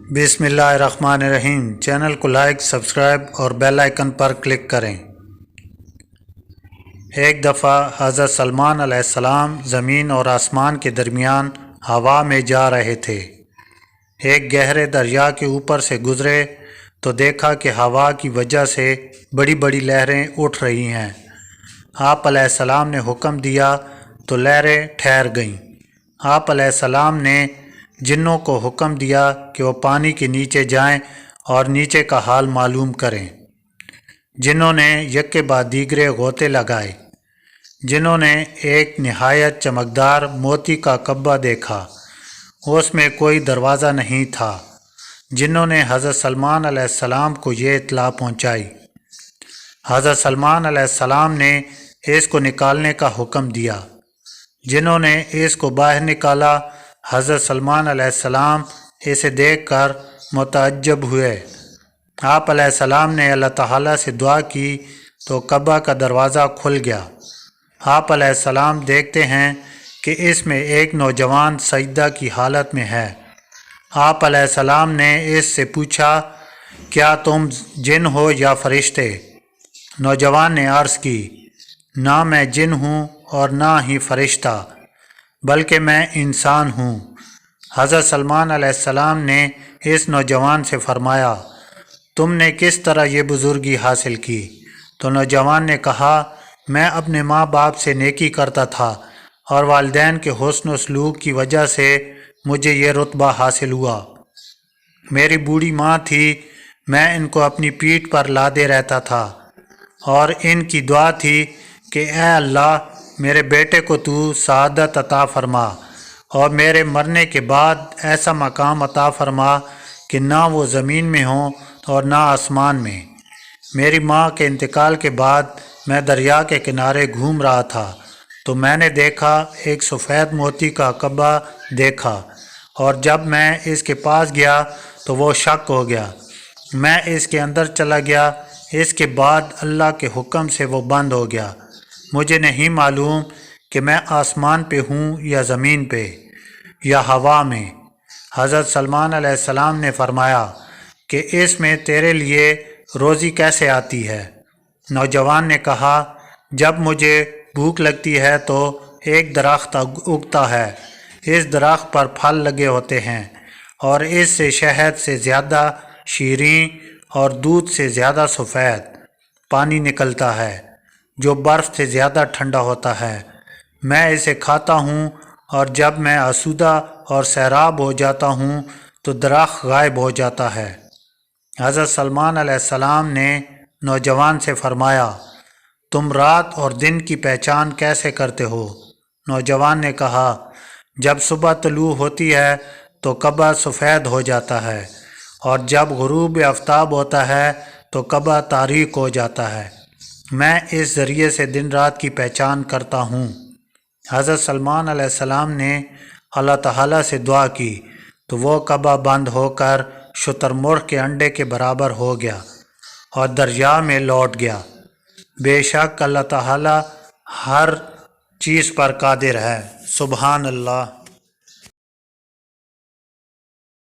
बिस्मिल्लाहिर्रहमानिर्रहीम। चैनल को like, subscribe और बेल आइकन पर क्लिक करें। एक दफ़ा हज़रत सलमान अलैहिस्सलाम ज़मीन और आसमान के दरमियान हवा में जा रहे थे। एक गहरे दरिया के ऊपर से गुज़रे तो देखा कि हवा की वजह से बड़ी बड़ी लहरें उठ रही हैं। आप अलैहिस्सलाम ने हुक्म दिया तो लहरें ठहर गईं। आप अलैहिस्सलाम ने जिन्नों को हुक्म दिया कि वो पानी के नीचे जाएं और नीचे का हाल मालूम करें। जिन्हों ने यक्के बाद दीगरे गोते लगाए। जिन्होंने एक नहायत चमकदार मोती का कब्बा देखा, उसमें कोई दरवाज़ा नहीं था। जिन्होंने हज़रत सलमान अलैहिस्सलाम को ये इत्तला पहुँचाई। हज़रत सलमान अलैहिस्सलाम ने इसको निकालने का हुक्म दिया। जिन्होंने इसको बाहर निकाला, हज़रत सलमान अलैहिस्सलाम इसे देखकर मुतअज्जब हुए। आप अलैहिस्सलाम ने अल्लाह ताला से दुआ की तो कब्बा का दरवाज़ा खुल गया। आप अलैहिस्सलाम देखते हैं कि इसमें एक नौजवान सजदा की हालत में है। आप अलैहिस्सलाम ने इससे पूछा, क्या तुम जिन हो या फरिश्ते? नौजवान ने अर्ज़ की, ना मैं जिन हूँ और ना ही फरिश्ता, बल्कि मैं इंसान हूँ। हज़रत सलमान अलैहिस्सलाम ने इस नौजवान से फरमाया, तुमने किस तरह ये बुज़ुर्गी हासिल की? तो नौजवान ने कहा, मैं अपने माँ बाप से नेकी करता था और वालिदैन के हुस्न व सलूक की वजह से मुझे ये रुतबा हासिल हुआ। मेरी बूढ़ी माँ थी, मैं इनको अपनी पीठ पर लादे रहता था और इनकी दुआ थी कि ऐ अल्लाह, मेरे बेटे को तू सआदत अता फरमा और मेरे मरने के बाद ऐसा मकाम अता फरमा कि ना वो ज़मीन में हो और ना आसमान में। मेरी माँ के इंतकाल के बाद मैं दरिया के किनारे घूम रहा था तो मैंने देखा एक सफ़ेद मोती का कब्बा देखा, और जब मैं इसके पास गया तो वो शक हो गया। मैं इसके अंदर चला गया। इसके बाद अल्लाह के हुक्म से वो बंद हो गया। मुझे नहीं मालूम कि मैं आसमान पे हूँ या ज़मीन पे या हवा में। हज़रत सलमान अलैहिस्सलाम ने फरमाया कि इसमें तेरे लिए रोज़ी कैसे आती है? नौजवान ने कहा, जब मुझे भूख लगती है तो एक दरख्त उगता है। इस दरख्त पर फल लगे होते हैं और इससे शहद से ज़्यादा शीरीं और दूध से ज़्यादा सफ़ेद पानी निकलता है जो बर्फ़ से ज़्यादा ठंडा होता है। मैं इसे खाता हूँ और जब मैं आसूदा और सैराब हो जाता हूँ तो दरख्त गायब हो जाता है। हज़रत सलमान अलैहिस्सलाम ने नौजवान से फरमाया, तुम रात और दिन की पहचान कैसे करते हो? नौजवान ने कहा, जब सुबह तलू होती है तो कब्बा सफ़ेद हो जाता है और जब गुरूब आफ्ताब होता है तो कब्बा तारीक हो जाता है। मैं इस ज़रिए से दिन रात की पहचान करता हूँ। हज़रत सलमान अलैहिस्सलाम ने अल्लाह ताला से दुआ की तो वो कब्बा बंद होकर शुतुरमुर्ग के अंडे के बराबर हो गया और दरिया में लौट गया। बेशक अल्लाह ताला हर चीज़ पर कादिर है। सुबहान अल्लाह।